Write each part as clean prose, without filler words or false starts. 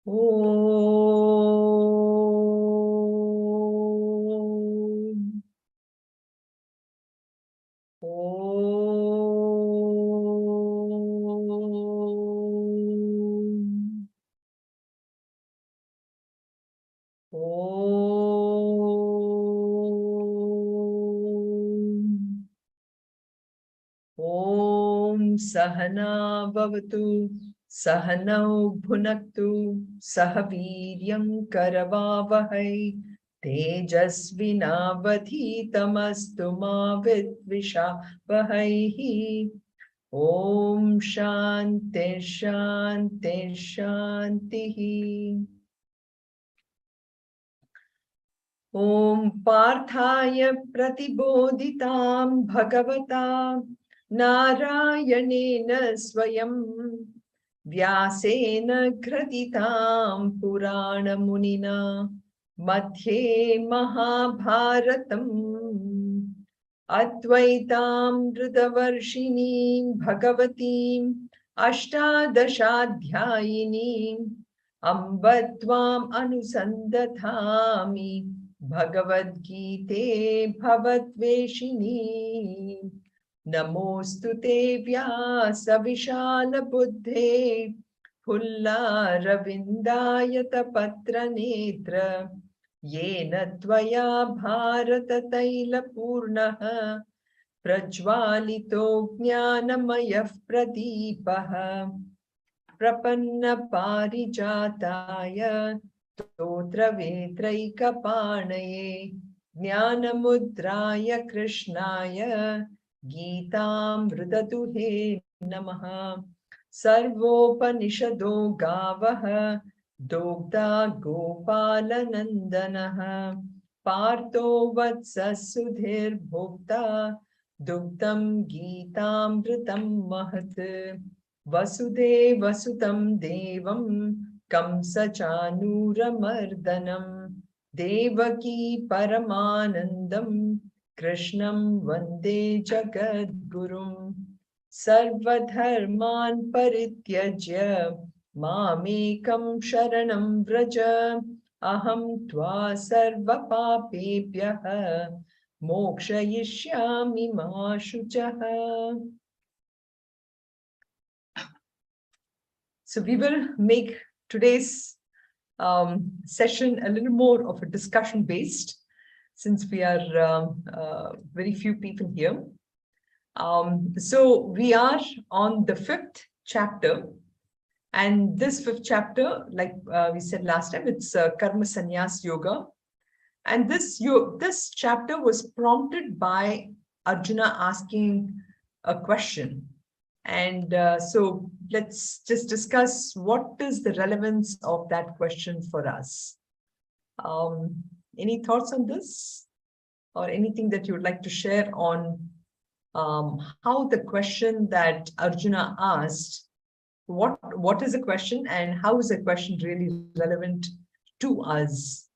Om. Om. Om. Om Sahana Bhavatu Sahanau Bhunaktu Sahaviryam Karavavahai Tejasvinavadhitamastu ma vidvishavahai. Om Shanti Shanti Shanti. Om Parthaya Pratibodhitam Bhagavata Narayanena Swayam Vyasena Kratitam Purana Munina Madhye Mahabharatam Advaitam Drutavarshinim Bhagavatim Ashtadashadhyayinim Ambatvam Anusandathami Bhagavad Gita Bhavatveshini Namostute Vyasa Vishala Buddhe Pulla Ravindayata Patra Netra Yena Tvaya Bharata Taila Purnaha Prajvalito Jnanamayah Pradipaha Prapanna Parijataya Totra Vetraikapanaye Jnanamudraya Krishnaya Geetamrutatuhe Namaha Sarvopanishado Gavaha Dogda Gopalanandanaha Partho Vatsasudhir Bhokta Dugdam Geetamrutam Mahat Vasude Vasutam Devam Kamsa Chanuramardanam Devaki Paramanandam Krishnam Vande Jagadgurum Sarvadharman Parityajya Mamekam Sharanam Vraja Aham Tva Sarva Papebhyaha Mokshayishyami Ma Shuchaha. So we will make today's session a little more of a discussion based, since we are very few people here. So we are on the 5th chapter, and this 5th chapter, like we said last time, it's Karma Sannyas Yoga. And this chapter was prompted by Arjuna asking a question. And so let's just discuss what is the relevance of that question for us. Any thoughts on this, or anything that you would like to share on how the question that Arjuna asked, what is the question and how is the question really relevant to us?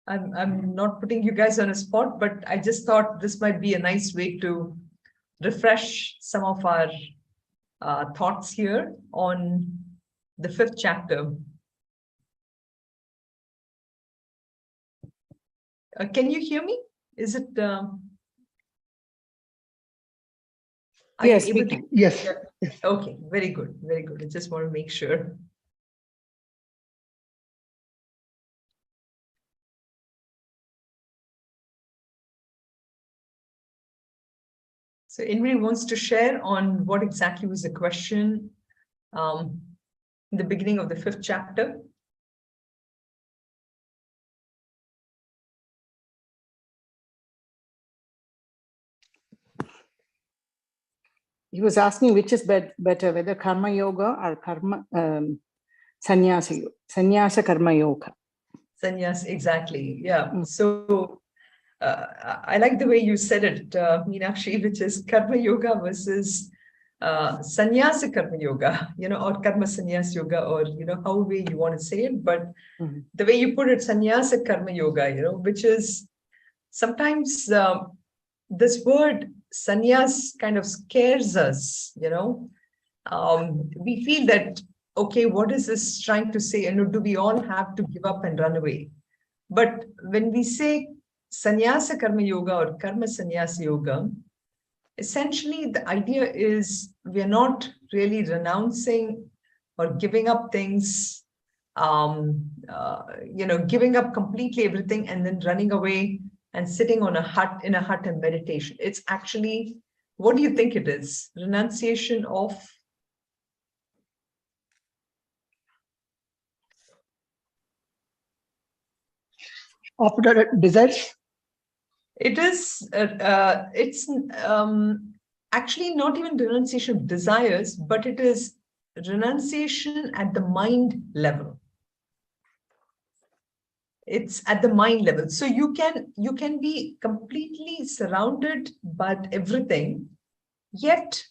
I'm not putting you guys on a spot, but I just thought this might be a nice way to refresh some of our thoughts here on the 5th chapter. Can you hear me? Is it? Yes, we can. Yes. Okay, very good, very good. I just want to make sure. So anybody wants to share on what exactly was the question in the beginning of the 5th chapter? He was asking which is better, whether karma yoga or karma sannyasa karma yoga. Sannyas, exactly. Yeah. So I like the way you said it, Meenakshi, which is karma yoga versus sannyasa karma yoga, or karma sannyas yoga, or how way you want to say it, but the way you put it, sannyasa karma yoga, which is sometimes this word sannyas kind of scares us, we feel that, okay, what is this trying to say? Do we all have to give up and run away? But when we say sannyasa karma yoga or karma sannyasa yoga, essentially the idea is we're not really renouncing or giving up things, giving up completely everything and then running away and sitting on in a hut and meditation. It's actually, what do you think it is? Renunciation of the desires? It's actually not even renunciation of desires, but it is renunciation at the mind level. It's at the mind level. So you can be completely surrounded by everything, yet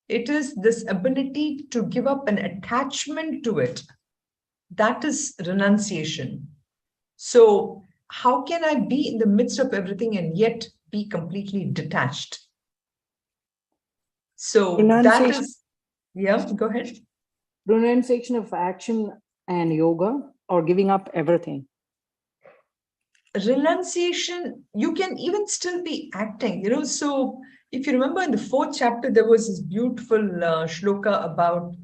it is this ability to give up an attachment to it. That is renunciation. So how can I be in the midst of everything and yet be completely detached? So that is, yeah, go ahead. Renunciation of action and yoga, or giving up everything? Renunciation, you can even still be acting, so if you remember in the 4th chapter, there was this beautiful shloka about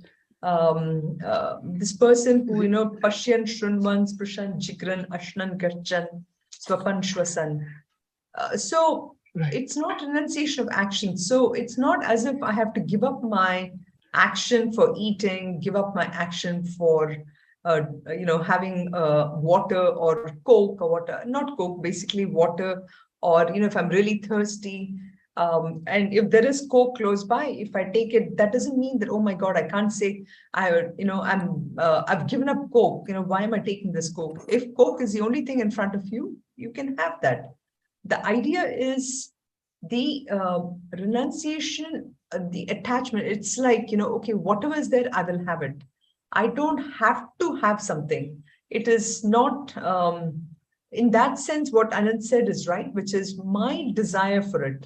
this person who, Pashyan Shrunvan Sprishan Jigran Ashnan Garchan Swapan Shwasan. So right. It's not renunciation of action. So it's not as if I have to give up my action for eating, give up my action for having water or Coke or water, not Coke, basically water, or, if I'm really thirsty, and if there is Coke close by, if I take it, that doesn't mean that, oh my God, I can't say, I've given up Coke, why am I taking this Coke? If Coke is the only thing in front of you, you can have that. The idea is the renunciation, the attachment. It's like, okay, whatever is there, I will have it. I don't have to have something. It is not, in that sense, what Anand said is right, which is my desire for it,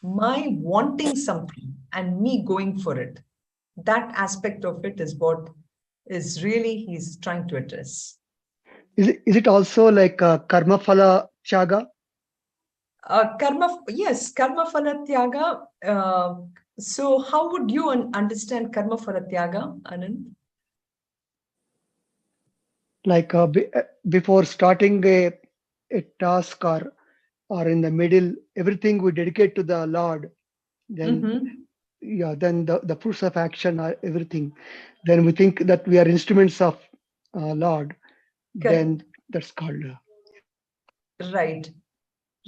my wanting something and me going for it. That aspect of it is what is really he's trying to address. Is it also like karma phala tyaga? Yes, karma phala tyaga. So how would you understand karma phala tyaga, Anand? Like before starting a task or in the middle, everything we dedicate to the Lord, then then the fruits of action are everything. Then we think that we are instruments of Lord. Correct. Then that's called. Right.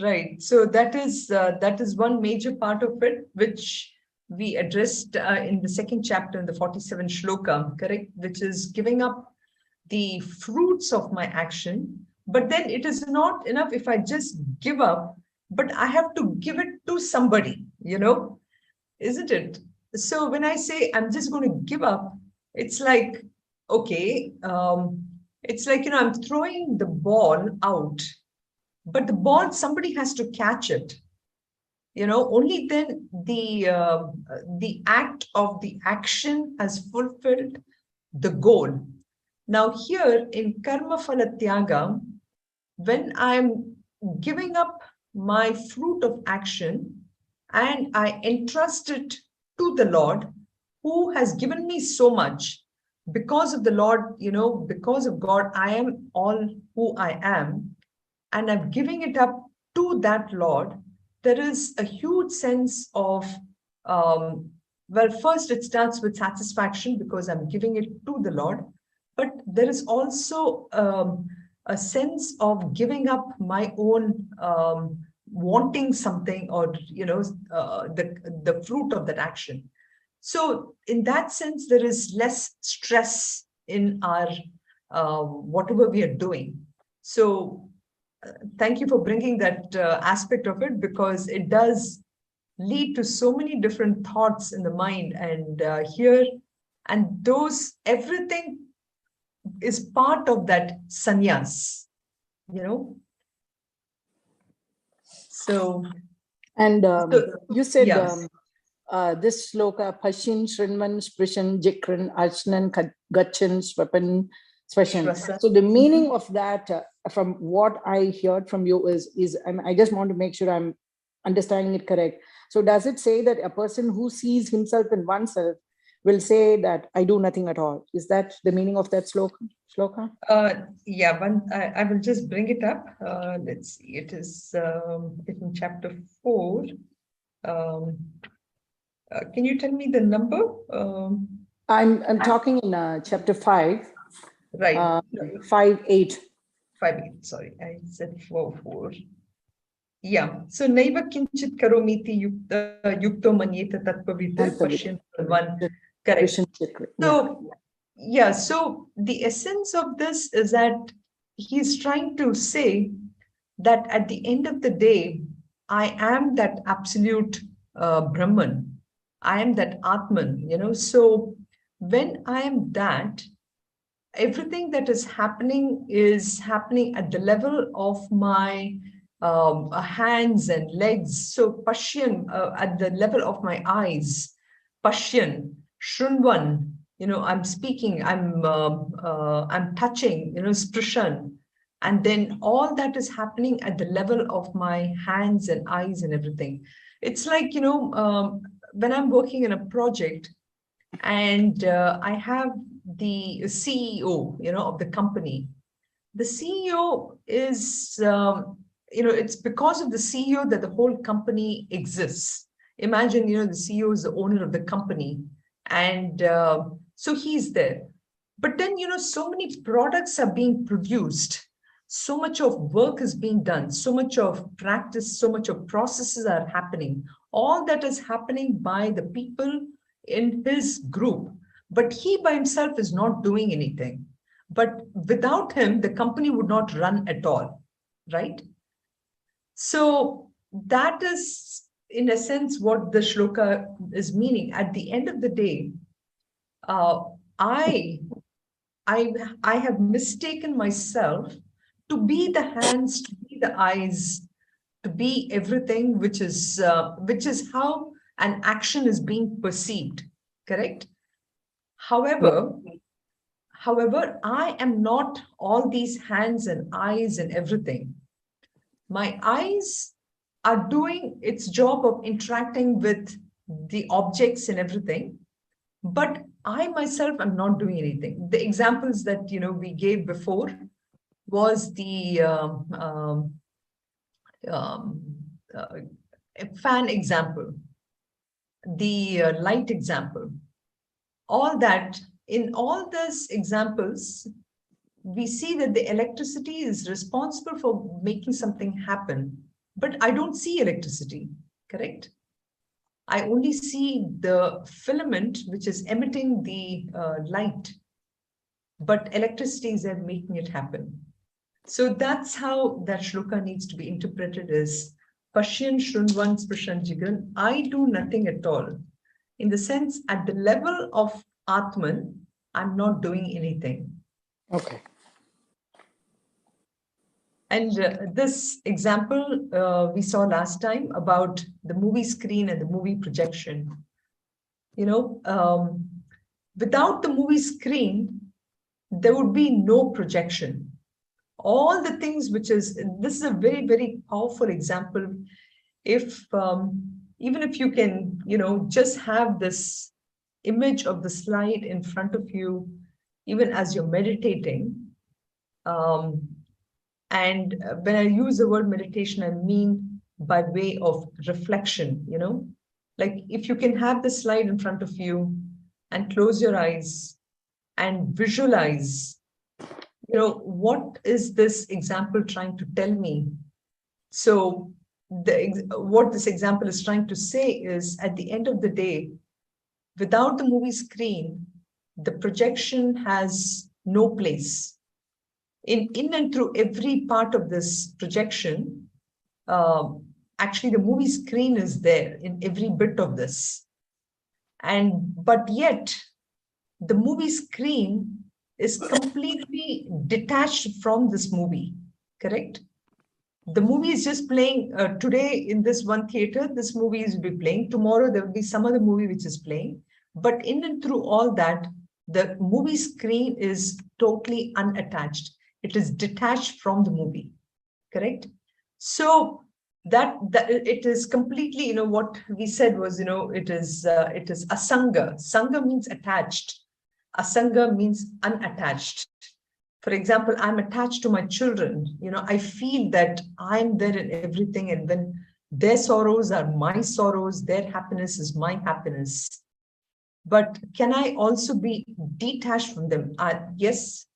Right. So that is one major part of it, which we addressed in the 2nd chapter in the 47th shloka, correct? Which is giving up the fruits of my action. But then it is not enough if I just give up, but I have to give it to somebody, isn't it? So when I say I'm just going to give up, it's like, okay, it's like, I'm throwing the ball out, but the ball, somebody has to catch it. Only then the act of the action has fulfilled the goal. Now here in karma phala tyaga, when I'm giving up my fruit of action and I entrust it to the Lord, who has given me so much, because of the Lord, because of God, I am all who I am, and I'm giving it up to that Lord, there is a huge sense of, well, first it starts with satisfaction because I'm giving it to the Lord, but there is also a sense of giving up my own wanting something, or, the fruit of that action. So in that sense, there is less stress in our whatever we are doing. So thank you for bringing that aspect of it, because it does lead to so many different thoughts in the mind and those, everything is part of that sannyas, So And you said yes. this sloka, Pashin, Shrinvan, Sprishan, Jikran, Archnan, Gachan, Swapan, Swashan. Shwasa. So the meaning of that, from what I heard from you is I just want to make sure I'm understanding it correct. So does it say that a person who sees himself in oneself will say that I do nothing at all? Is that the meaning of that shloka? Yeah, I will just bring it up. Let's see, it is in chapter 4. Can you tell me the number? I'm talking in chapter 5, Right. 5:8. 5, sorry, I said 4. Yeah. So naiva kinchit karomiti yukto manyeta tatpavita question 1. Correct. So yeah, so the essence of this is that he's trying to say that at the end of the day, I am that absolute Brahman. I am that Atman, So when I am that, everything that is happening at the level of my hands and legs. So Pashyan, at the level of my eyes, Pashyan, Shrunvan, I'm speaking, I'm touching, Sprishan. And then all that is happening at the level of my hands and eyes and everything. It's like, when I'm working in a project and I have the CEO, of the company. The CEO is, it's because of the CEO that the whole company exists. Imagine, the CEO is the owner of the company, and so he's there. But then, so many products are being produced. So much of work is being done, so much of practice, so much of processes are happening. All that is happening by the people in his group, but he by himself is not doing anything. But without him, the company would not run at all, right? So that is, in a sense, what the shloka is meaning. At the end of the day, uh, I have mistaken myself to be the hands, to be the eyes, to be everything, which is how an action is being perceived. Correct? However, I am not all these hands and eyes and everything. My eyes are doing its job of interacting with the objects and everything, but I myself am not doing anything. The examples that we gave before was the um, uh, fan example, the light example. All that, in all these examples, we see that the electricity is responsible for making something happen, but I don't see electricity, correct? I only see the filament which is emitting the light, but electricity is there making it happen. So that's how that shloka needs to be interpreted as Pashyan Shrunvan Sprishan Jigran. I do nothing at all. In the sense, at the level of Atman, I'm not doing anything. Okay. And this example we saw last time about the movie screen and the movie projection. Without the movie screen, there would be no projection. All the things this is a very, very powerful example. If even if you can, just have this image of the slide in front of you, even as you're meditating. And when I use the word meditation, I mean by way of reflection, like if you can have the slide in front of you and close your eyes and visualize, what is this example trying to tell me? So what this example is trying to say is, at the end of the day, without the movie screen, the projection has no place. In and through every part of this projection, actually the movie screen is there in every bit of this. But yet, the movie screen is completely detached from this movie, correct? The movie is just playing today in this one theater. This movie is be playing. Tomorrow there will be some other movie which is playing. But in and through all that, the movie screen is totally unattached. It is detached from the movie. Correct? So that it is completely, what we said was, it is asanga. Sangha means attached. Asanga means unattached. For example, I'm attached to my children. I feel that I'm there in everything, and when their sorrows are my sorrows, their happiness is my happiness. But can I also be detached from them? Yes,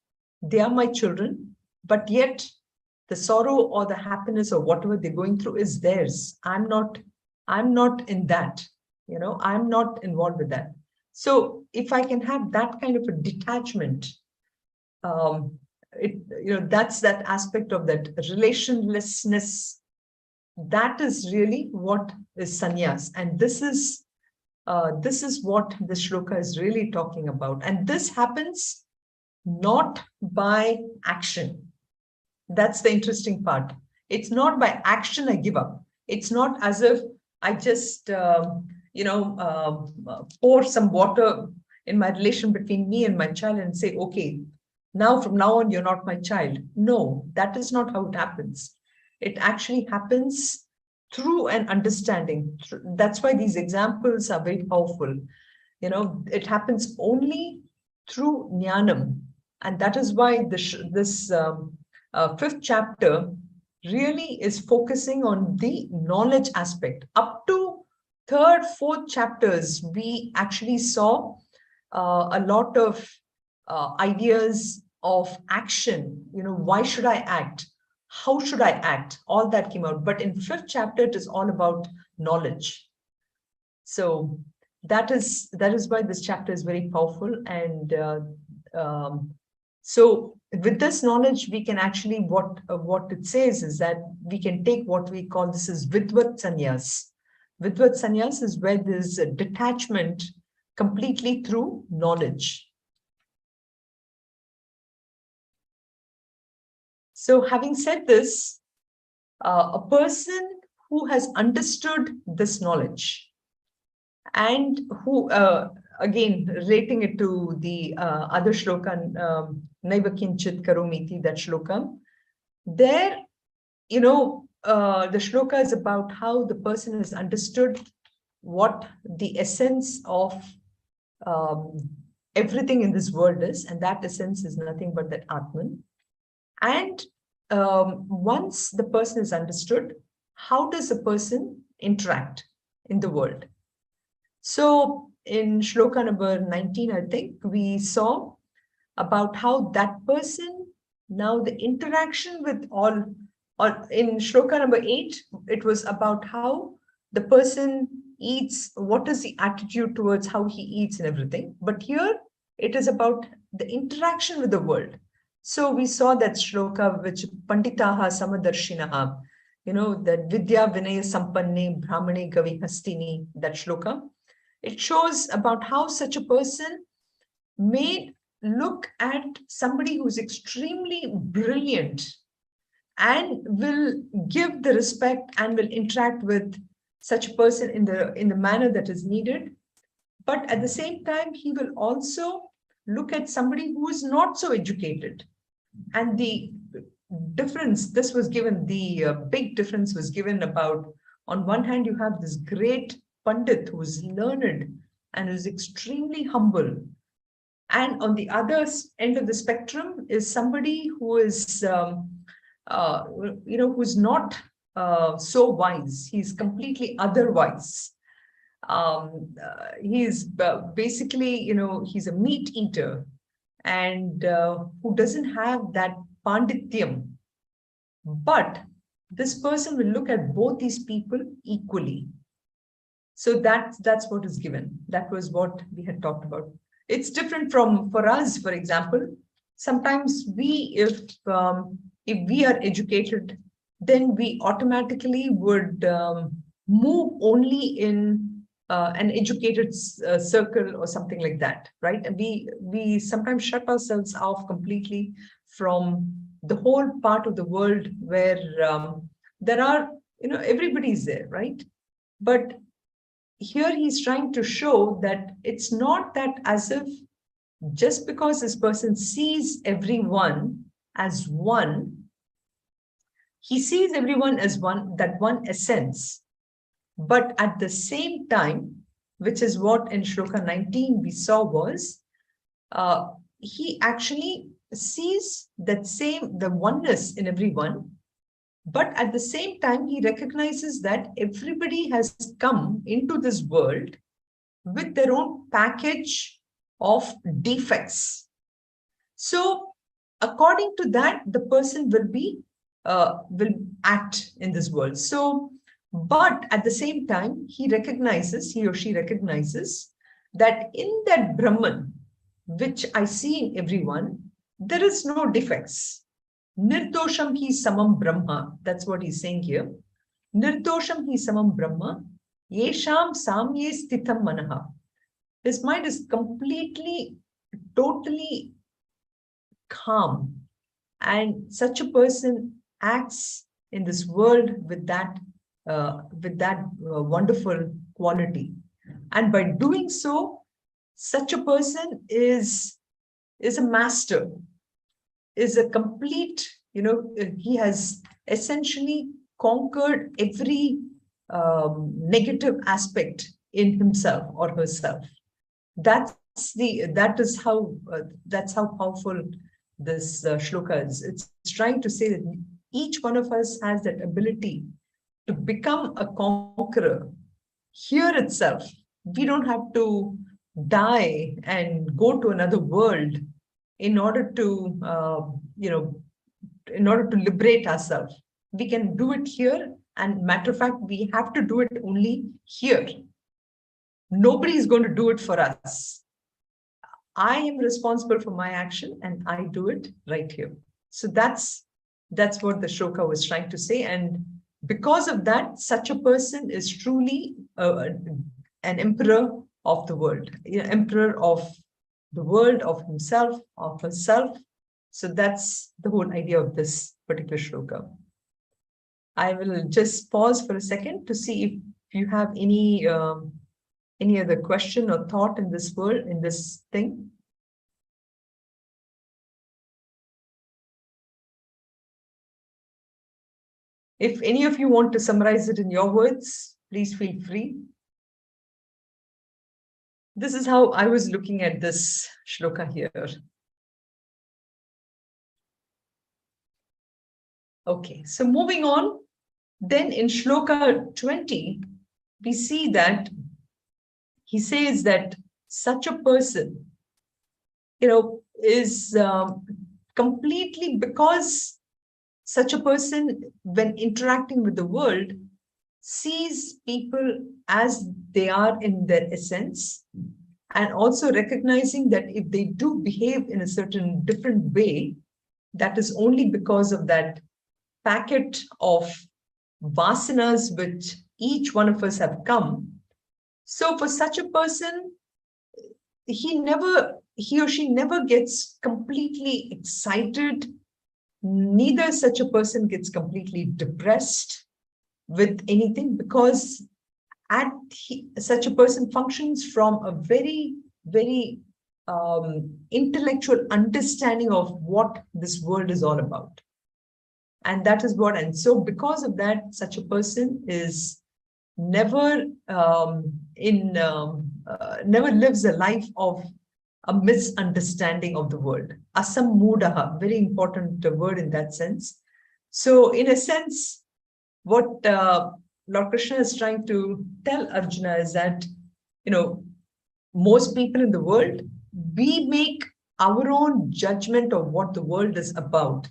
they are my children, but yet the sorrow or the happiness or whatever they're going through is theirs. I'm not in that. I'm not involved with that. So if I can have that kind of a detachment, that's that aspect of that relationlessness. That is really what is sannyas, and this is what the shloka is really talking about. And this happens not by action. That's the interesting part. It's not by action I give up. It's not as if I just pour some water in my relation between me and my child and say, okay, now from now on, you're not my child. No, that is not how it happens. It actually happens through an understanding. That's why these examples are very powerful. It happens only through jnanam. And that is why this fifth chapter really is focusing on the knowledge aspect. Up to third, fourth chapters, we actually saw a lot of ideas of action. Why should I act? How should I act? All that came out. But in fifth chapter, it is all about knowledge. So that is why this chapter is very powerful. And so with this knowledge, we can actually, what it says is that we can take what we call this is vidvat sannyas. Vidvat sannyas is where there's a detachment completely through knowledge. So having said this, a person who has understood this knowledge and who, again, relating it to the other shloka, Naiva Kinchit Karomiti, that shloka, there, the shloka is about how the person has understood what the essence of everything in this world is, and that essence is nothing but that Atman. And once the person is understood, how does a person interact in the world? So in shloka number 19, I think, we saw about how that person, now the interaction with all, or in shloka number 8, it was about how the person eats, what is the attitude towards how he eats and everything. But here it is about the interaction with the world. So we saw that shloka which Panditaha Samadarshinaha, that Vidya Vinaya Sampanne Brahmane Gavi Hastini, that shloka. It shows about how such a person may look at somebody who's extremely brilliant and will give the respect and will interact with such a person in the manner that is needed. But at the same time, he will also look at somebody who is not so educated. And the difference, this was given, the big difference was given about, on one hand, you have this great Pandit who is learned and is extremely humble. And on the other end of the spectrum is somebody who is, who's not so wise. He's completely otherwise. He's basically, he's a meat eater and who doesn't have that pandityam. But this person will look at both these people equally. So that's what is given. That was what we had talked about. It's different for us, for example. Sometimes if we are educated, then we automatically would move only in an educated circle or something like that, right? And we sometimes shut ourselves off completely from the whole part of the world where there are, everybody's there, right? But here he's trying to show that it's not that as if just because this person sees everyone as one, he sees everyone as one, that one essence. But at the same time, which is what in Shloka 19 we saw was, he actually sees the oneness in everyone. But at the same time, he recognizes that everybody has come into this world with their own package of defects. So according to that, the person will act in this world. So, but at the same time, he or she recognizes that in that Brahman, which I see in everyone, there is no defects. Nirdosham hi samam Brahma. That's what he's saying here. Nirdosham hi samam Brahma. Yesham samye sthitam manaha. His mind is completely, totally calm. And such a person acts in this world with that wonderful quality. And by doing so, such a person is a master, is a complete, he has essentially conquered every negative aspect in himself or herself. That's how powerful this shloka is. It's trying to say that each one of us has that ability to become a conqueror here itself. We don't have to die and go to another world in order to liberate ourselves. We can do it here, and matter of fact, we have to do it only here. Nobody is going to do it for us. I am responsible for my action, and I do it right here. So that's what the shloka was trying to say. And because of that, such a person is truly an emperor of the world, emperor of the world, of himself, of herself. So that's the whole idea of this particular shloka. I will just pause for a second to see if you have any other question or thought in this world, in this thing. If any of you want to summarize it in your words, please feel free. This is how I was looking at this shloka here. Okay, so moving on, then in shloka 20, we see that he says that such a person, is completely, because such a person, when interacting with the world, sees people as they are in their essence, and also recognizing that if they do behave in a certain different way, that is only because of that packet of vasanas which each one of us have come. So for such a person, he or she never gets completely excited. Neither such a person gets completely depressed with anything, because such a person functions from a very, very intellectual understanding of what this world is all about. And that is what, and so because of that, such a person is never never lives a life of a misunderstanding of the world. Asammudaha, very important word in that sense. So in a sense, what Lord Krishna is trying to tell Arjuna is that, most people in the world, we make our own judgment of what the world is about.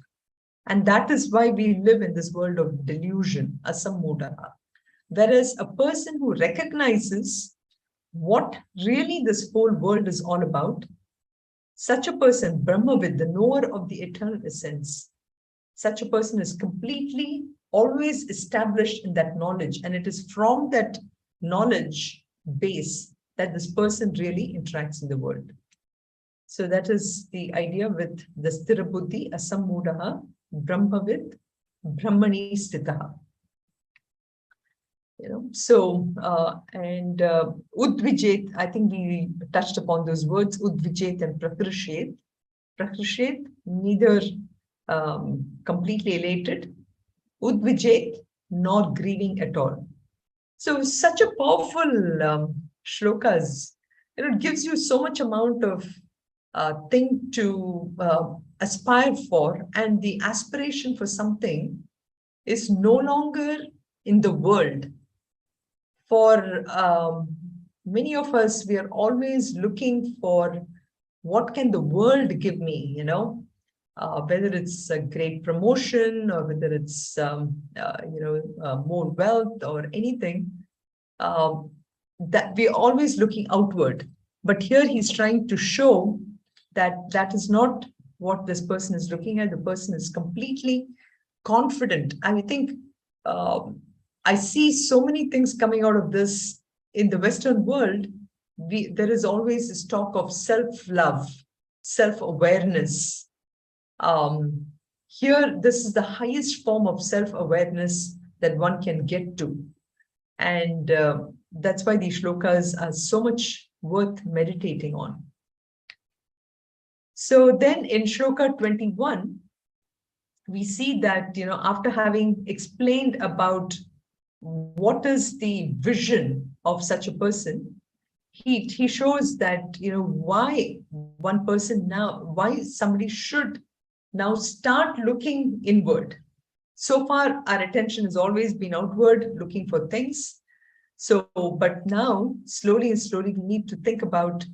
And that is why we live in this world of delusion, asammudaha. Whereas a person who recognizes what really this whole world is all about, such a person, Brahmavid, the knower of the eternal essence, such a person is completely always established in that knowledge. And it is from that knowledge base that this person really interacts in the world. So that is the idea with the sthira buddhi, asammudaha, Brahmavid, Brahmani sthitaha. Udvijet, I think we touched upon those words, Udvijet and Prakrishet. Prakrishet, neither completely elated, Udvijet, nor grieving at all. So such a powerful shlokas. It gives you so much amount of thing to aspire for, and the aspiration for something is no longer in the world. For many of us, we are always looking for what can the world give me, whether it's a great promotion or whether it's, more wealth or anything, that we're always looking outward. But here he's trying to show that that is not what this person is looking at. The person is completely confident. I think I see so many things coming out of this in the Western world. There is always this talk of self-love, self-awareness. Here, this is the highest form of self-awareness that one can get to. And that's why these shlokas are so much worth meditating on. So then in shloka 21, we see that, after having explained about what is the vision of such a person, he shows that, why one person now, why somebody should now start looking inward. So far, our attention has always been outward, looking for things. So, but now, slowly and slowly, we need to think about,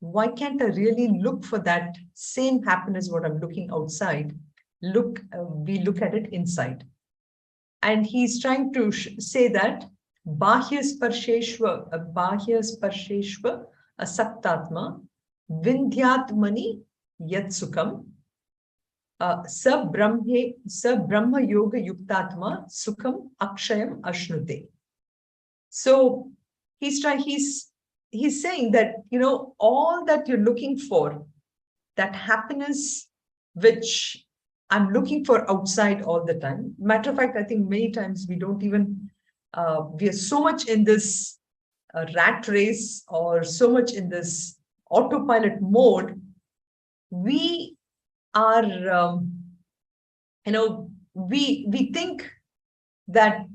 why can't I really look for that same happiness, what I'm looking outside? We look at it inside. And he's trying to say that Bahya Sparsheshva Asaktatma Vindhyatmani Yat Sukham Sa Brahma Yoga Yuktatma Sukham Akshayam Ashnute. So he's saying that, all that you're looking for, that happiness which I'm looking for outside all the time. Matter of fact, I think many times we don't even, we are so much in this rat race or so much in this autopilot mode. We are, we think that,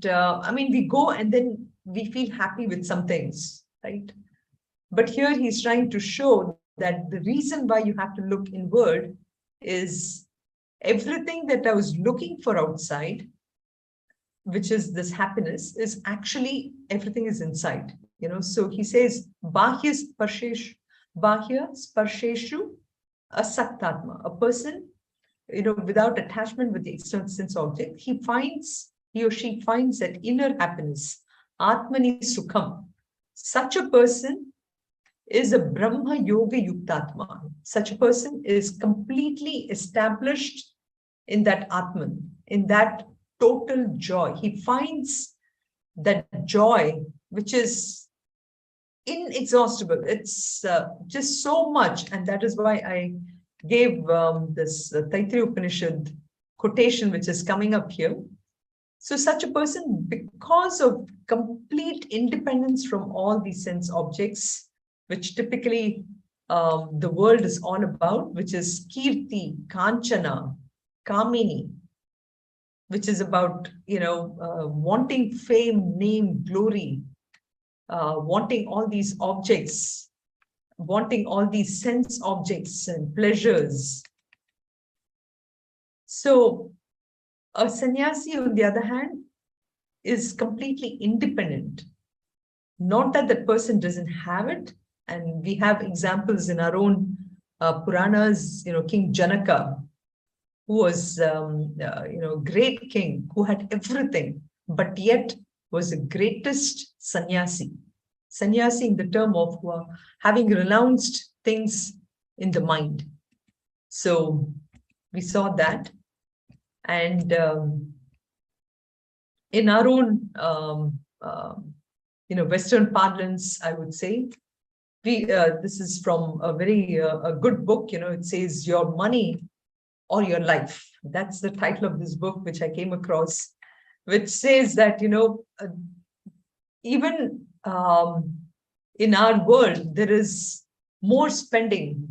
we go and then we feel happy with some things, right? But here he's trying to show that the reason why you have to look inward is everything that I was looking for outside, which is this happiness, is actually everything is inside. So he says, Bahya Sparsheshu Asaktatma, a person, without attachment with the external sense object, he or she finds that inner happiness, Atmani Sukham. Such a person is a Brahma Yoga Yuktatma. Such a person is completely established in that Atman, in that total joy. He finds that joy, which is inexhaustible. It's just so much. And that is why I gave this Taittiriya Upanishad quotation, which is coming up here. So such a person, because of complete independence from all these sense objects, which typically the world is all about, which is Kirti, Kanchana, Kamini, which is about, wanting fame, name, glory, wanting all these objects, wanting all these sense objects and pleasures. So a sannyasi, on the other hand, is completely independent. Not that that person doesn't have it. And we have examples in our own Puranas, King Janaka, who was, great king, who had everything, but yet was the greatest sannyasi. Sannyasi in the term of having renounced things in the mind. So we saw that. And in our own, Western parlance, I would say, this is from a very a good book. It says Your Money or Your Life. That's the title of this book, which I came across, which says that even in our world, there is more spending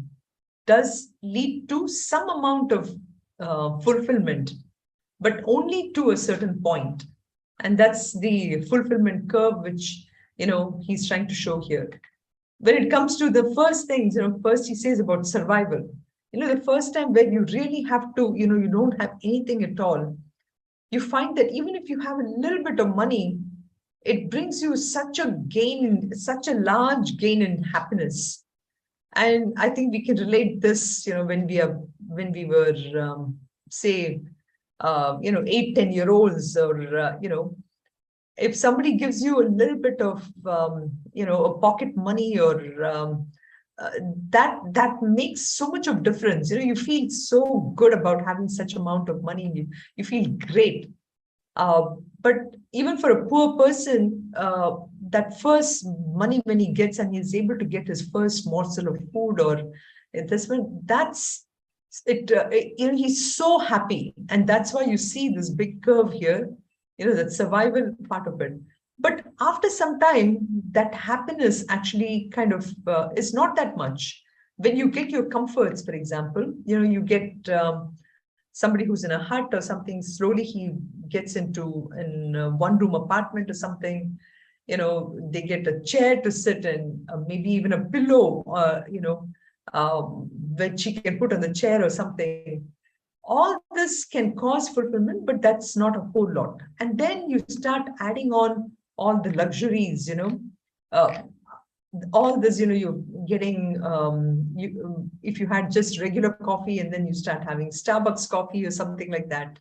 does lead to some amount of fulfillment, but only to a certain point. And that's the fulfillment curve, which, he's trying to show here. When it comes to the first things, first he says about survival. The first time where you really have to, you don't have anything at all, you find that even if you have a little bit of money, it brings you such a gain, such a large gain in happiness. And I think we can relate this, when we were, say, 8, 10-year-olds, or, if somebody gives you a little bit of, a pocket money, or that makes so much of difference. You feel so good about having such amount of money. You feel great. But even for a poor person, that first money when he gets and he's able to get his first morsel of food or investment, that's it. He's so happy, and that's why you see this big curve here. That survival part of it. But after some time, that happiness actually kind of is not that much. When you get your comforts, for example, you get somebody who's in a hut or something, slowly he gets into an one-room apartment or something. They get a chair to sit in, maybe even a pillow, which he can put on the chair or something. All this can cause fulfillment, but that's not a whole lot. And then you start adding on all the luxuries, all this, you're getting, if you had just regular coffee and then you start having Starbucks coffee or something like that,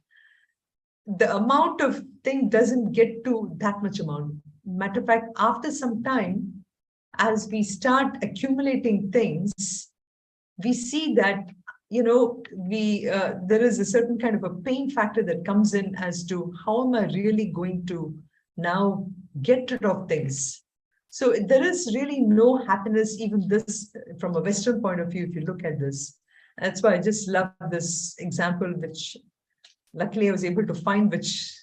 the amount of thing doesn't get to that much amount. Matter of fact, after some time, as we start accumulating things, we see that there is a certain kind of a pain factor that comes in as to how am I really going to now get rid of things. So there is really no happiness, even this from a Western point of view, if you look at this. That's why I just love this example, which luckily I was able to find, which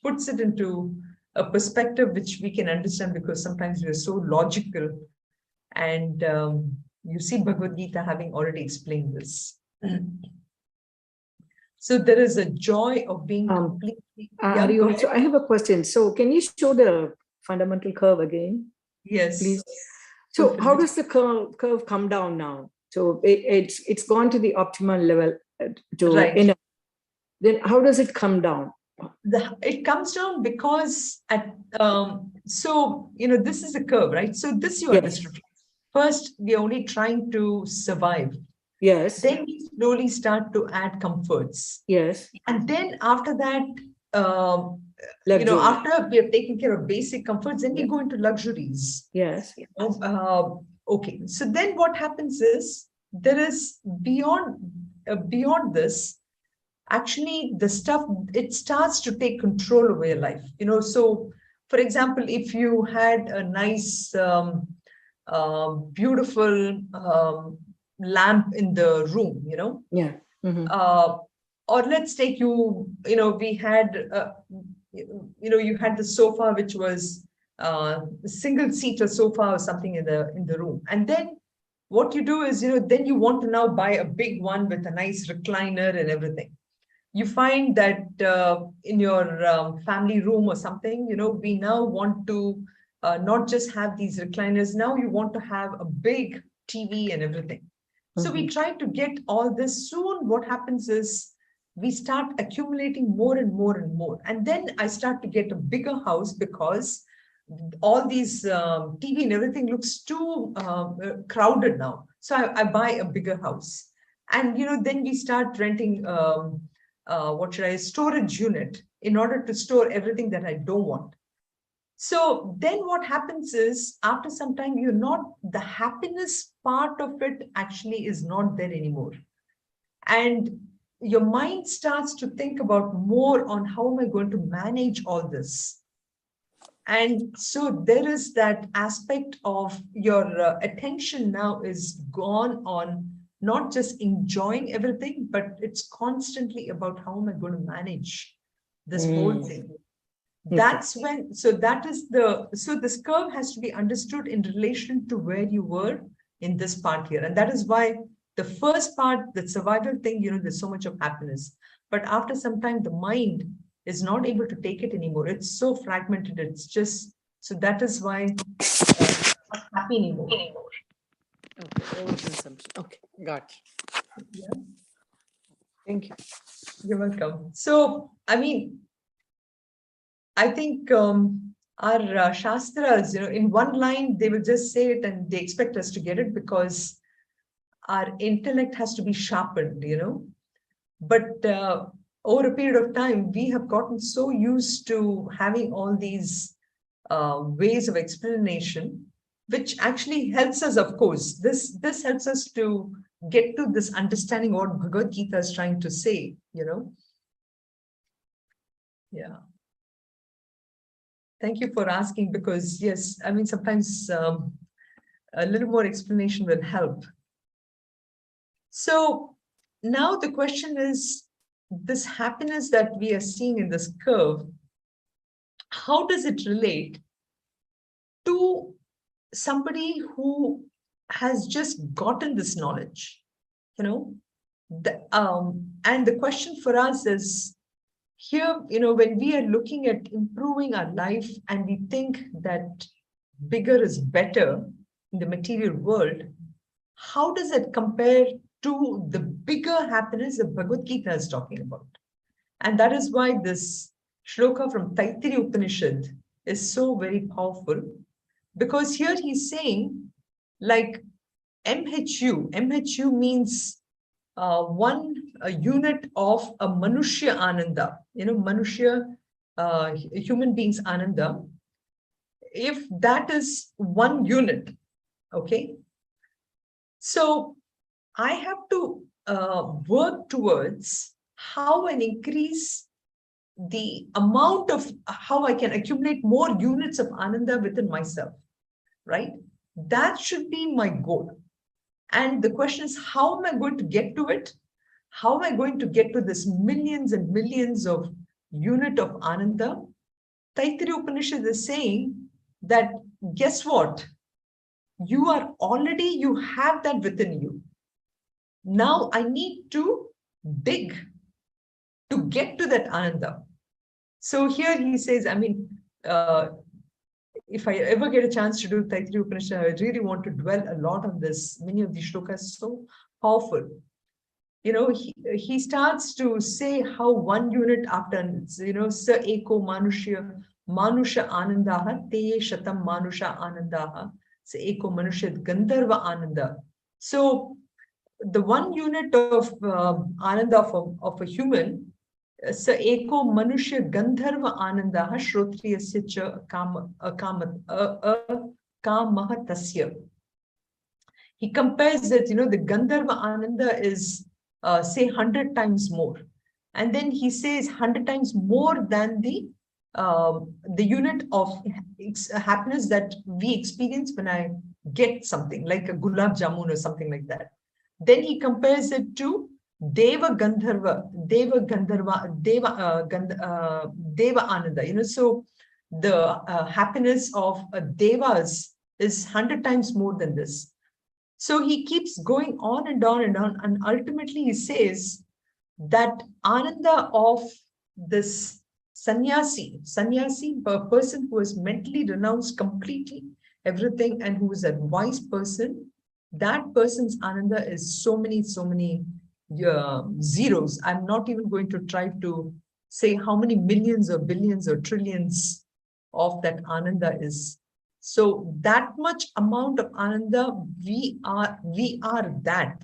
puts it into a perspective which we can understand, because sometimes we're so logical. And you see Bhagavad Gita having already explained this. So there is a joy of being completely... So I have a question. So can you show the fundamental curve again? Yes. Please. So how does the curve come down now? So it's gone to the optimal level right. Inner. Then how does it come down? It comes down because this is a curve, right? So this you understood. First, we're only trying to survive. Yes. Then we slowly start to add comforts. Yes. And then after that, after we have taken care of basic comforts, then we go into luxuries. Yes. Okay. So then what happens is there is beyond this, actually the stuff, it starts to take control over your life. So for example, if you had a nice, beautiful lamp in the room, Yeah. Mm-hmm. Or let's take we had, you had the sofa, which was single-seater sofa or something in the room. And then what you do is, then you want to now buy a big one with a nice recliner and everything. You find that in your family room or something, we now want to not just have these recliners. Now you want to have a big TV and everything. Mm-hmm. So we try to get all this. Soon what happens is we start accumulating more and more and more. And then I start to get a bigger house because all these TV and everything looks too crowded now. So I buy a bigger house. And, then we start renting storage unit in order to store everything that I don't want. So then what happens is after some time, the happiness part of it actually is not there anymore. And your mind starts to think about more on how am I going to manage all this. And so there is that aspect of your attention now is gone on not just enjoying everything, but it's constantly about how am I going to manage this whole thing. That's when, so this curve has to be understood in relation to where you were in this part here. And that is why the first part, the survival thing, there's so much of happiness. But after some time, the mind is not able to take it anymore. It's so fragmented. It's just, so that is why it's not happy anymore. Okay, overconsumption. Okay, got you. Yeah. Thank you. You're welcome. So, I mean, I think our Shastras, in one line, they will just say it and they expect us to get it because our intellect has to be sharpened, But over a period of time, we have gotten so used to having all these ways of explanation, which actually helps us, of course. This helps us to get to this understanding what Bhagavad Gita is trying to say, Yeah. Thank you for asking because, yes, I mean, sometimes a little more explanation will help. So now the question is, this happiness that we are seeing in this curve, how does it relate to somebody who has just gotten this knowledge? And the question for us is, here, when we are looking at improving our life and we think that bigger is better in the material world, how does it compare to the bigger happiness that Bhagavad Gita is talking about? And that is why this shloka from Taittiriya Upanishad is so very powerful, because here he's saying, like, MHU means one unit of a Manushya Ananda, Manushya, human beings Ananda. If that is one unit, okay, so I have to work towards how I increase the amount of how I can accumulate more units of Ananda within myself, right? That should be my goal. And the question is, how am I going to get to it? How am I going to get to this millions and millions of unit of Ananda? Taittiriya Upanishad is saying that, guess what? You have that within you. Now I need to dig to get to that Ananda. So here he says, I mean, if I ever get a chance to do Taittiriya Upanishad, I really want to dwell a lot on this. Many of these shlokas are so powerful. He starts to say how one unit after, sa eko manusha anandaha, te shatam manusha anandaha, sa eko manusha gandharva ananda. So the one unit of ananda of a human, sa eko manushya gandharva anandaha shrotriyasya cha kamahatasya. He compares it, the gandharva ananda is say 100 times more. And then he says 100 times more than the unit of happiness that we experience when I get something like a gulab jamun or something like that. Then he compares it to Deva Ananda. So the happiness of devas is 100 times more than this. So he keeps going on and on and on. And ultimately he says that Ananda of this sannyasi, a person who has mentally renounced completely everything and who is a wise person, that person's Ananda is so many zeros. I'm not even going to try to say how many millions or billions or trillions of that Ananda is. So that much amount of Ananda, we are that.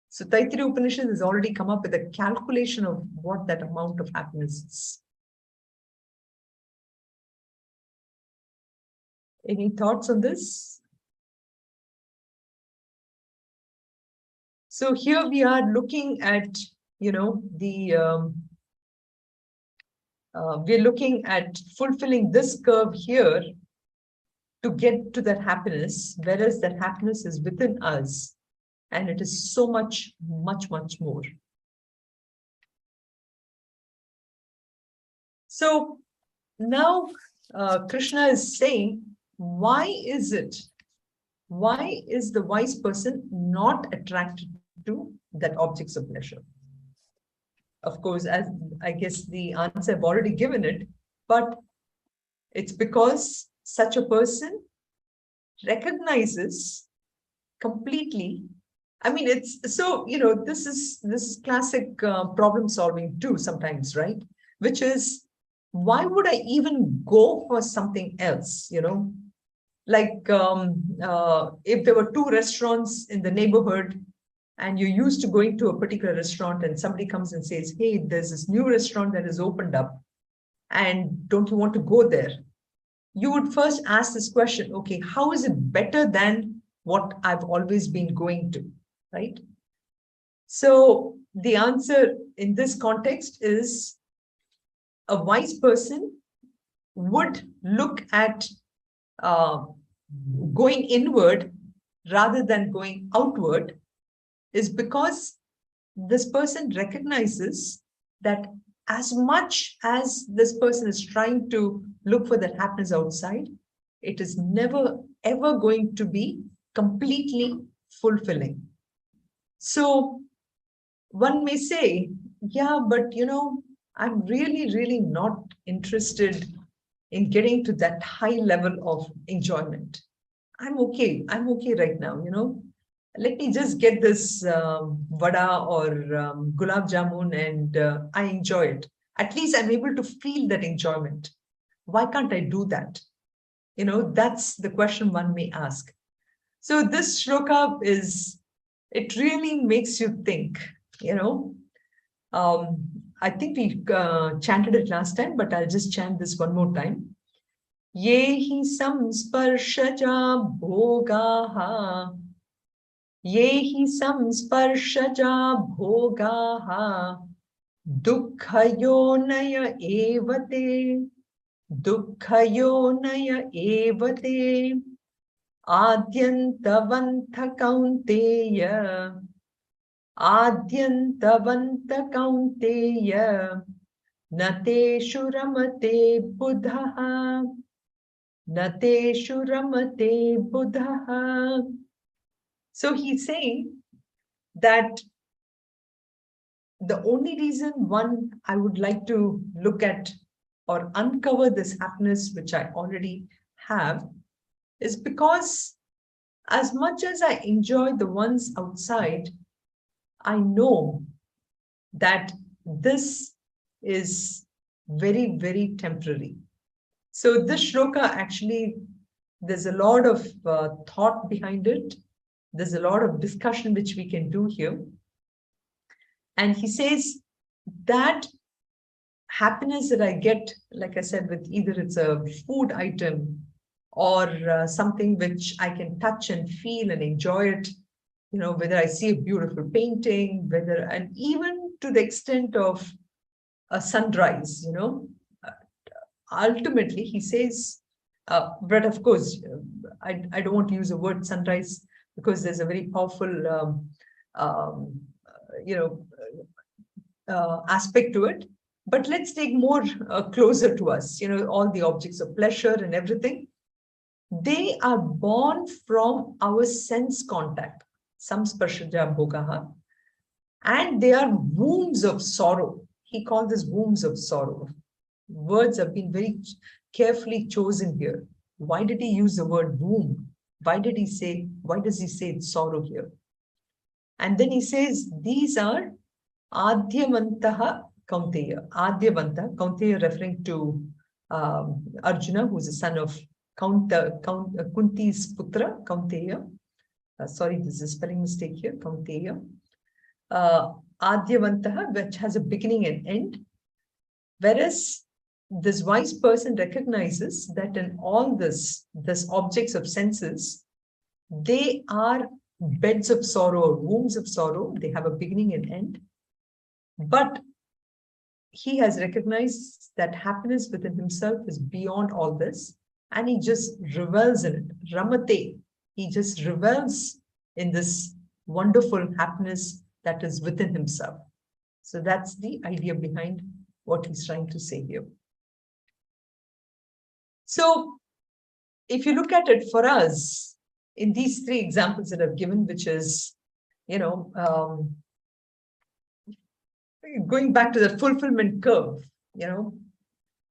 So Taittiriya Upanishad has already come up with a calculation of what that amount of happiness is. Any thoughts on this? So here we are looking at, we're looking at fulfilling this curve here to get to that happiness, whereas that happiness is within us, and it is so much more. So now Krishna is saying, why is the wise person not attracted to that objects of pleasure? Of course, as I guess the answer I've already given it, but it's because such a person recognizes completely. I mean, it's so, this is classic problem solving too sometimes, right? Which is, why would I even go for something else? Like if there were two restaurants in the neighborhood and you're used to going to a particular restaurant and somebody comes and says, hey, there's this new restaurant that has opened up and don't you want to go there? You would first ask this question, okay, how is it better than what I've always been going to, right? So the answer in this context is, a wise person would look at going inward rather than going outward, is because this person recognizes that as much as this person is trying to look for that happiness outside, it is never ever going to be completely fulfilling. So one may say, yeah, but I'm really not interested in getting to that high level of enjoyment. I'm okay right now, let me just get this vada or gulab jamun and I enjoy it. At least I'm able to feel that enjoyment. Why can't I do that? That's the question one may ask. So this shloka it really makes you think, I think we chanted it last time, but I'll just chant this one more time. Yehi samsparshaja bhogaha. Yehi samsparshaja bhogaha. Dukkhayonaya evate. Dukkhayonaya evate. Adyantavantha kaunteya. Adyantavantha kaunteya. Nateshu ramate buddhaha. Nateshu ramate buddhaha. So he's saying that the only reason I would like to look at or uncover this happiness, which I already have, is because as much as I enjoy the ones outside, I know that this is very, very temporary. So this shloka actually, there's a lot of thought behind it. There's a lot of discussion which we can do here. And he says that happiness that I get, like I said, with either it's a food item or something which I can touch and feel and enjoy it, whether I see a beautiful painting, and even to the extent of a sunrise, ultimately he says, but of course, I don't want to use the word sunrise because there's a very powerful, aspect to it. But let's take more closer to us, all the objects of pleasure and everything. They are born from our sense contact, samsparshaja bhogaha, and they are wombs of sorrow. He called this wombs of sorrow. Words have been very carefully chosen here. Why did he use the word womb? Why does he say it's sorrow here? And then he says, these are adhyavantaha kaunteya. Adhyavanta, Kaunteya referring to Arjuna, who's the son of Kunti's putra, Kaunteya. Sorry, this is a spelling mistake here, Kaunteya. Adhyavantaha, which has a beginning and end. Whereas this wise person recognizes that in all this objects of senses, they are beds of sorrow or wombs of sorrow. They have a beginning and end. But he has recognized that happiness within himself is beyond all this, and he just revels in it. Ramate, he just revels in this wonderful happiness that is within himself. So that's the idea behind what he's trying to say here. So if you look at it for us, in these three examples that I've given, which is, going back to the fulfillment curve,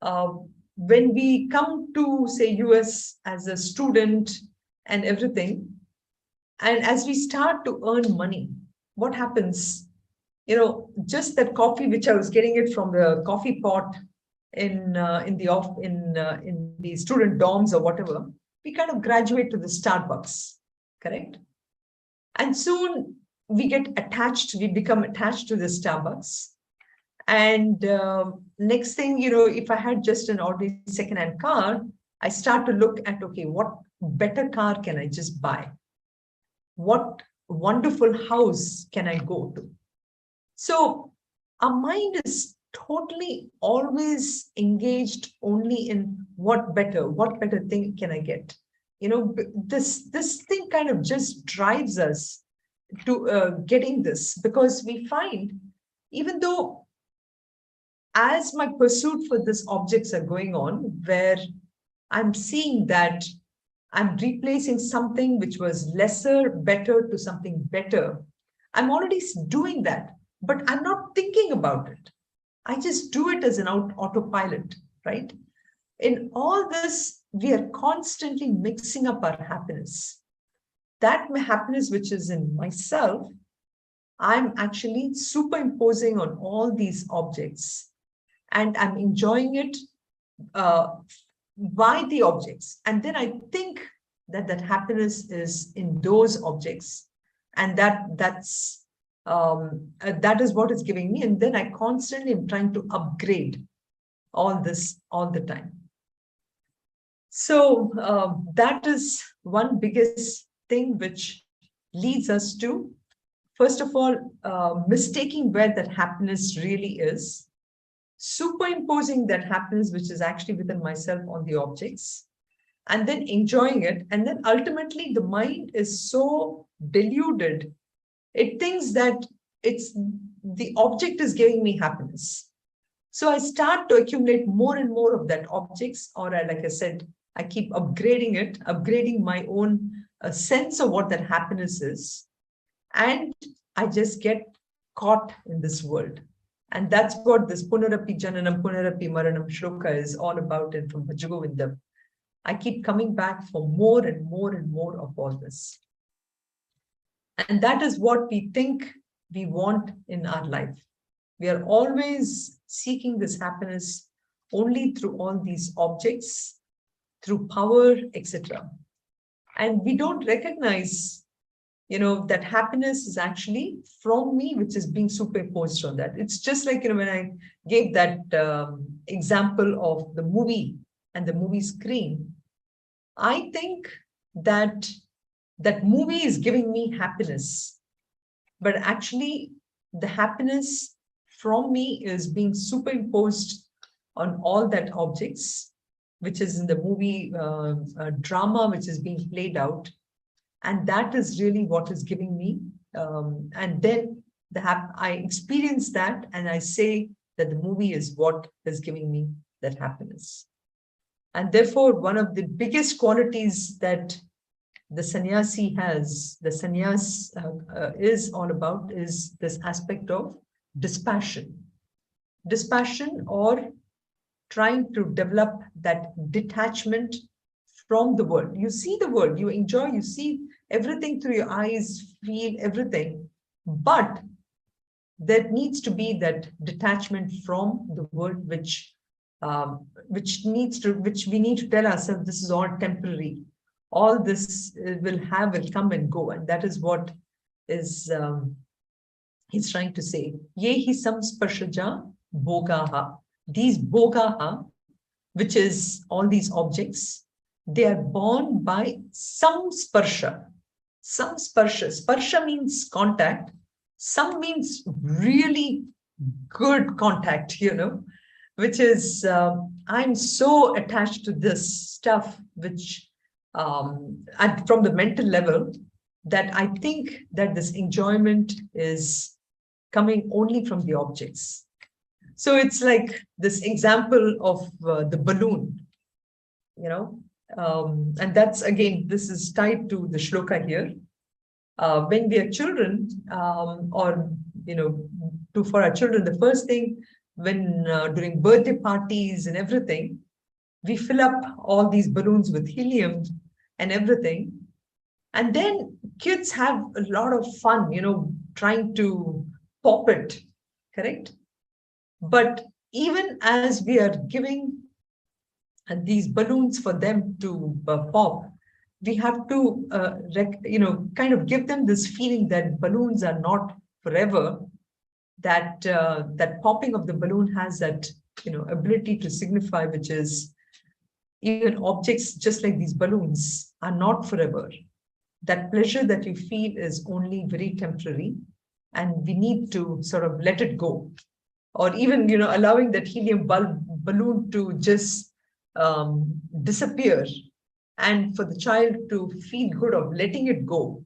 uh, when we come to, say, US as a student and everything, and as we start to earn money, what happens? Just that coffee, which I was getting it from the coffee pot in the student dorms or whatever, we kind of graduate to the Starbucks, correct? And soon we become attached to the Starbucks. And next thing, if I had just an ordinary second-hand car, I start to look at, okay, what better car can I just buy? What wonderful house can I go to? So our mind is totally always engaged only in what better thing can I get? This thing kind of just drives us to getting this, because we find, even though as my pursuit for these objects are going on, where I'm seeing that I'm replacing something which was lesser, better to something better, I'm already doing that, but I'm not thinking about it. I just do it as an autopilot, right? In all this, we are constantly mixing up our happiness. That happiness which is in myself, I'm actually superimposing on all these objects, and I'm enjoying it by the objects. And then I think that happiness is in those objects, and that is what is giving me. And then I constantly am trying to upgrade all this all the time. So that is one biggest thing which leads us to, first of all, mistaking where that happiness really is, superimposing that happiness which is actually within myself on the objects, and then enjoying it. And then ultimately the mind is so deluded, it thinks that it's the object is giving me happiness. So I start to accumulate more and more of that objects, or like I said, I keep upgrading my own sense of what that happiness is. And I just get caught in this world. And that's what this Punarapi Jananam, Punarapi Maranam shloka is all about, and from Bhajagovindam. I keep coming back for more and more and more of all this. And that is what we think we want in our life. We are always seeking this happiness only through all these objects, through power, etc. And we don't recognize, that happiness is actually from me, which is being superimposed on that. It's just like, when I gave that example of the movie and the movie screen, I think that movie is giving me happiness, but actually the happiness from me is being superimposed on all that objects, which is in the movie drama, which is being played out. And that is really what is giving me. And then I experience that, and I say that the movie is what is giving me that happiness. And therefore, one of the biggest qualities that the sannyasi has, the sannyas is all about, is this aspect of dispassion. Dispassion, or trying to develop that detachment from the world. You see the world, you enjoy, you see everything through your eyes, feel everything, but there needs to be that detachment from the world, which we need to tell ourselves, this is all temporary. All this will come and go, and that is what is he's trying to say. Yehi samsparshaja bhogaha. These bhogaha, which is all these objects, they are born by some sparsha. Some sparsha. Sparsha means contact. Some means really good contact, which is, I'm so attached to this stuff, which from the mental level, that I think that this enjoyment is coming only from the objects. So it's like this example of the balloon. And that's again, this is tied to the shloka here. When we are children, or for our children, the first thing when during birthday parties and everything, we fill up all these balloons with helium and everything. And then kids have a lot of fun, trying to pop it, correct? But even as we are giving these balloons for them to pop, we have to, kind of give them this feeling that balloons are not forever, that that popping of the balloon has that, ability to signify, which is even objects just like these balloons are not forever. That pleasure that you feel is only very temporary, and we need to sort of let it go. Or even, allowing that helium balloon to just disappear, and for the child to feel good of letting it go.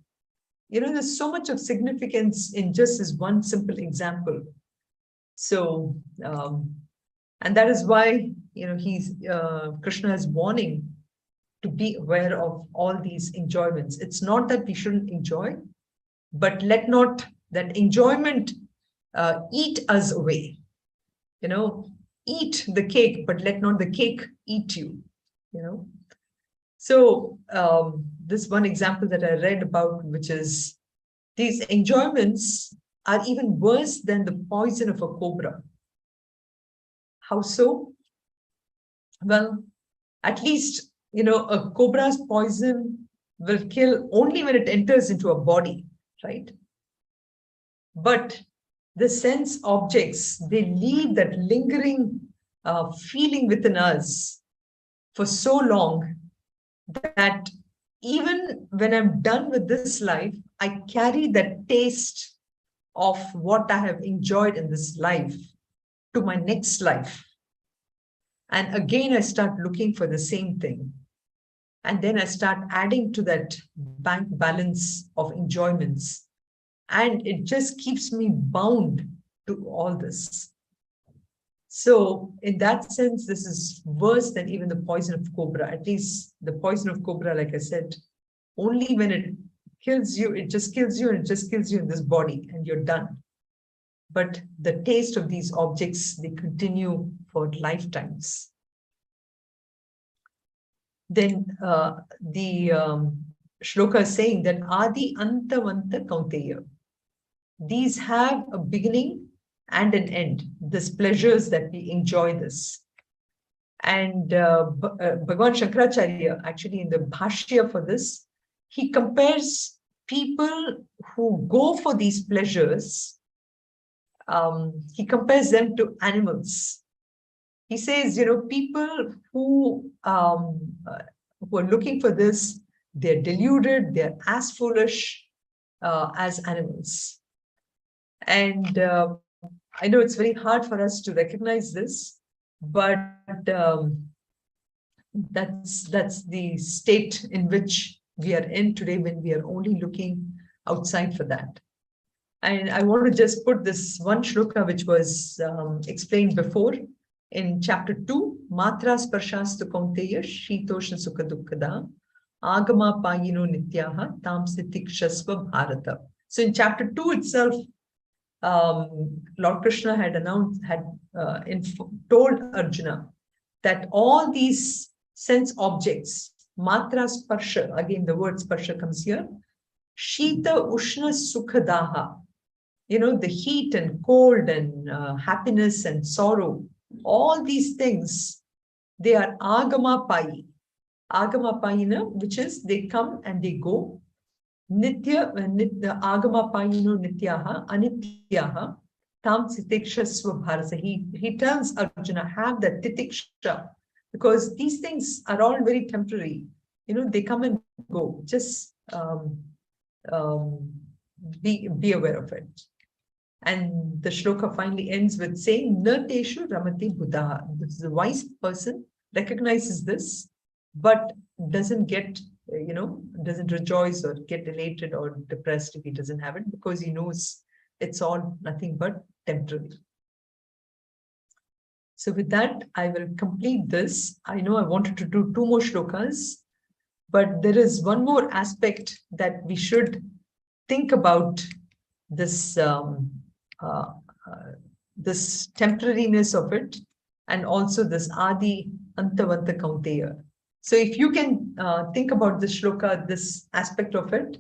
There's so much of significance in just this one simple example. So, and that is why, Krishna is warning to be aware of all these enjoyments. It's not that we shouldn't enjoy, but let not that enjoyment eat us away. Eat the cake, but let not the cake eat you. So this one example that I read about, which is these enjoyments are even worse than the poison of a cobra. How so? Well, at least, a cobra's poison will kill only when it enters into a body, right? But the sense objects, they leave that lingering feeling within us for so long that even when I'm done with this life, I carry that taste of what I have enjoyed in this life to my next life. And again, I start looking for the same thing. And then I start adding to that bank balance of enjoyments. And it just keeps me bound to all this. So in that sense, this is worse than even the poison of cobra. At least the poison of cobra, like I said, only when it kills you, it just kills you, and it just kills you in this body, and you're done. But the taste of these objects, they continue for lifetimes. Then the shloka is saying that Adi Antavanta Kaunteya. These have a beginning and an end, these pleasures that we enjoy this. And Bhagavan Shankaracharya, actually in the Bhashya for this, he compares people who go for these pleasures, he compares them to animals. He says, people who are looking for this, they're deluded, they're as foolish as animals. And I know it's very hard for us to recognize this, but that's the state in which we are in today, when we are only looking outside for that. And I want to just put this one shloka which was explained before in chapter 2, Matra Sparshas tu Kaunteya Shitosha Sukha Dukkada Agama Payino Nityaha Tam Sitikshasva Bharata. So in chapter 2 itself, Lord Krishna had told Arjuna that all these sense objects, Matra Sparsha, again the word Sparsha comes here, Shita Ushna Sukhadaha, the heat and cold and happiness and sorrow, all these things, they are Agama Payi. Agama Payina, which is they come and they go. Nitya, Agama Payino Nityaha, Anityaha, Tam Titiksha Swabharasa. He tells Arjuna, have that Titiksha, because these things are all very temporary. They come and go. Just be aware of it. And the shloka finally ends with saying, Na teshu ramati buddha. The wise person recognizes this, but doesn't get, doesn't rejoice or get elated or depressed if he doesn't have it, because he knows it's all nothing but temporary. So with that, I will complete this. I know I wanted to do 2 more shlokas, but there is one more aspect that we should think about this, this temporariness of it, and also this Adi Antavanta Kaunteya. So if you can think about this shloka, this aspect of it,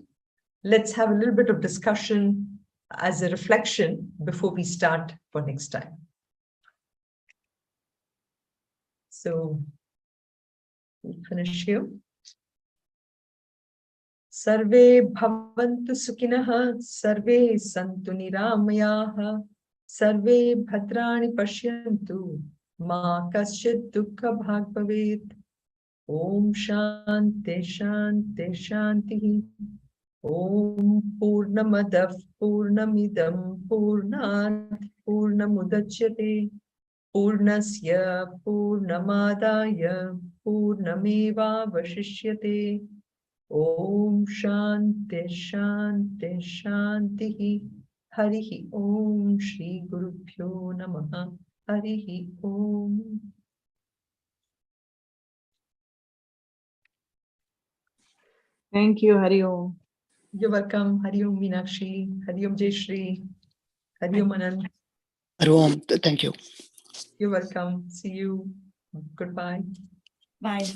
let's have a little bit of discussion as a reflection before we start for next time. So we'll finish here. Sarve bhavantu sukhinah, sarve santu niramayah, sarve bhadrani pashyantu, ma kaschit dukkha bhag bhavet. Om shanti shanti shanti. Om purnamadav purnamidam purnat purnamudachyate. Purnasya Purnamadaya Purnameva Vashishyate. Om Shanti Shanti Shanti. Harihi Om Shri Gurubhyo Namaha. Harihi Om. Thank you, Hari Om. You're welcome. Hari Om Meenakshi. Hari Om Jayashri. Hari Om Anand. Hari Om. Thank you. You're welcome. See you. Goodbye. Bye.